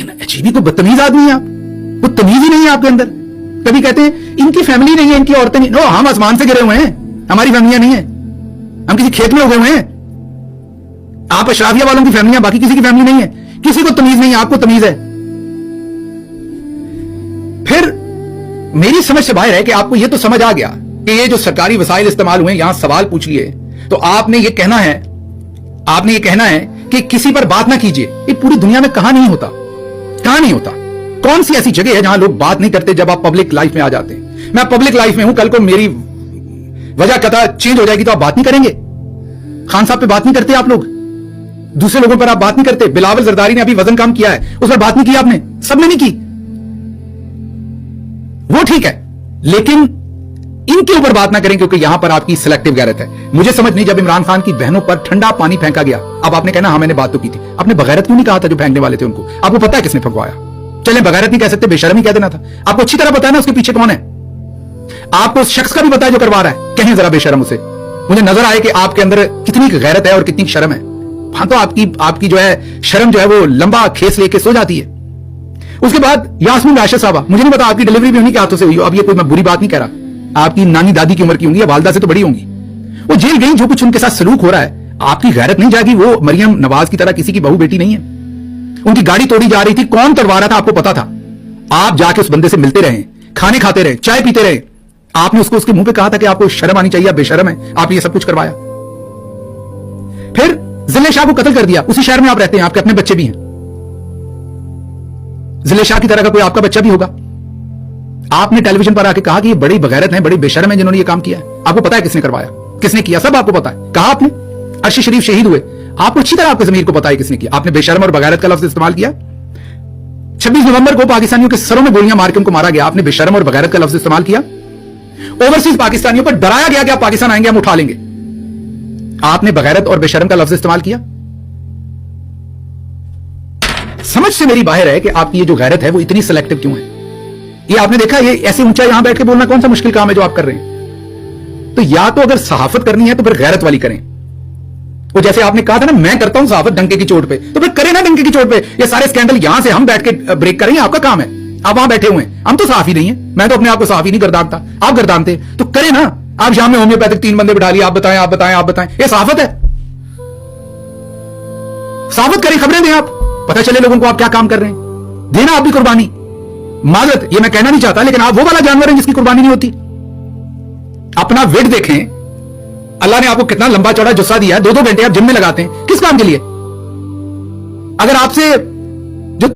लेकिन अजीब ही कोई बदतमीज आदमी है आप, कोई तमीज ही नहीं है आपके अंदर। कभी कहते हैं इनकी फैमिली नहीं है, इनकी औरतें नहीं, नो हम आसमान से गिरे हुए हैं, हमारी फैमिलियां नहीं है, हम किसी खेत में उगे हुए हैं। आप अशराफिया वालों की फैमिलियां, बाकी किसी की फैमिली नहीं है। किसी को तमीज नहीं है, आपको तमीज है। फिर मेरी समझ से बाहर है कि आपको यह तो समझ आ गया कि ये जो सरकारी वसाइल इस्तेमाल हुए, यहां सवाल पूछ लिए तो आपने ये कहना है कि किसी पर बात ना कीजिए। ये पूरी दुनिया में कहां नहीं होता, कहां नहीं होता। कौन सी ऐसी जगह है जहां लोग बात नहीं करते जब आप पब्लिक लाइफ में आ जाते हैं? मैं पब्लिक लाइफ में हूं, कल को मेरी वजह कथा चेंज हो जाएगी तो आप बात नहीं करेंगे? खान साहब पे बात नहीं करते आप लोग, दूसरे लोगों पर आप बात नहीं करते। बिलावल जरदारी ने अभी वजन कम किया है, उस पर बात नहीं की आपने, सबने नहीं की, वो ठीक है, लेकिन इनके ऊपर बात ना करें क्योंकि यहां पर आपकी सिलेक्टिव गैरत है। मुझे समझ नहीं, जब इमरान खान की बहनों पर ठंडा पानी फेंका गया, अब आपने कहना हाँ मैंने बात तो की थी, आपने बगैरत क्यों नहीं कहा था जो फेंकने वाले थे उनको? आपको पता है किसने फंकवाया? चले बगैरत नहीं कह सकते, बेशर्म ही कह देना था। आपको अच्छी तरह पता है ना उसके पीछे कौन है, आपको उस शख्स का भी पता है जो करवा रहा है। कहें जरा बेशर्म उसे, मुझे नजर आए कि आपके अंदर कितनी गैरत है और कितनी शर्म है। हाँ तो आपकी जो है शर्म जो है वो लंबा खेस लेके सो जाती है। उसके बाद यास्मीन राशिद साहबा, मुझे नहीं पता आपकी डिलीवरी भी उन्हीं के हाथों से हुई हो। अब ये कोई मैं बुरी बात नहीं कह रहा, आपकी नानी दादी की उम्र की होंगी या वालदा से तो बड़ी होंगी। वो जेल गई, जो कुछ उनके साथ सलूक हो रहा है, आपकी गैरत नहीं जागी? वो मरियम नवाज की तरह किसी की बहू बेटी नहीं है। उनकी गाड़ी तोड़ी जा रही थी, कौन तोड़वा रहा था आपको पता था? आप जाके उस बंदे से मिलते रहे, खाने खाते रहे, चाय पीते रहे। आपने उसको उसके मुंह पे कहा था कि आपको शर्म आनी चाहिए, आप बेशर्म है, आप ये सब कुछ करवाया। फिर जिले शाह को कत्ल कर दिया, उसी शहर में आप रहते हैं, आपके अपने बच्चे भी हैं। जिले शाह की तरह का कोई आपका बच्चा भी होगा। आपने टेलीविजन पर आके कहा कि ये बड़ी बगैरत है, बड़ी बेशर्म है जिन्होंने ये काम किया है। आपको पता है किसने करवाया, किसने किया, सब आपको पता है। कहा आपने अर्शी शरीफ शहीद हुए, आपको अच्छी तरह आपके ज़मीर को पता है किसने किया। आपने बेशर्म और बगैरत का लफ्ज इस्तेमाल किया। 26 नवंबर को पाकिस्तानियों के सरों में गोलियां मार के उनको मारा गया, आपने बेशर्म और बगैरत का लफ्ज इस्तेमाल किया। ओवरसीज पाकिस्तानियों पर डराया गया कि आप पाकिस्तान आएंगे हम उठा लेंगे, आपने बगैरत और बेशर्म का लफ्ज इस्तेमाल किया। समझ से मेरी बाहर है कि आपकी ये जो गैरत है वो इतनी सिलेक्टिव क्यों है। ये आपने देखा, ये ऐसे ऊंचा यहां बैठ के बोलना कौन सा मुश्किल काम है जो आप कर रहे हैं। तो या तो अगर सहाफत करनी है तो फिर गैरत वाली करें। वो जैसे आपने कहा था ना, मैं करता हूं सहाफत डंके की चोट पे, तो फिर करें ना डंके की चोट पे। ये सारे स्कैंडल यहां से हम बैठ के ब्रेक करेंगे, आपका काम है। आप वहां बैठे हुए हैं, हम तो सहाफी नहीं है, मैं तो अपने आप को सहाफी नहीं गर्दानता, आप गर्दानते, तो करें ना। आप शाम में होम्योपैथिक 3 बंदे बिठा लिए, आप बताएं आप बताएं आप बताएं, ये सहाफत है। सहाफत करें, खबरें दें, आप पता चले लोगों को आप क्या काम कर रहे हैं। देना आप भी कुर्बानी। माजरत ये मैं कहना नहीं चाहता, लेकिन आप वो वाला जानवर हैं जिसकी कुर्बानी नहीं होती। अपना वेट देखें, अल्लाह ने आपको कितना लंबा चौड़ा जुस्सा दिया है, 2-2 घंटे आप जिम में लगाते हैं, किस काम के लिए? अगर आपसे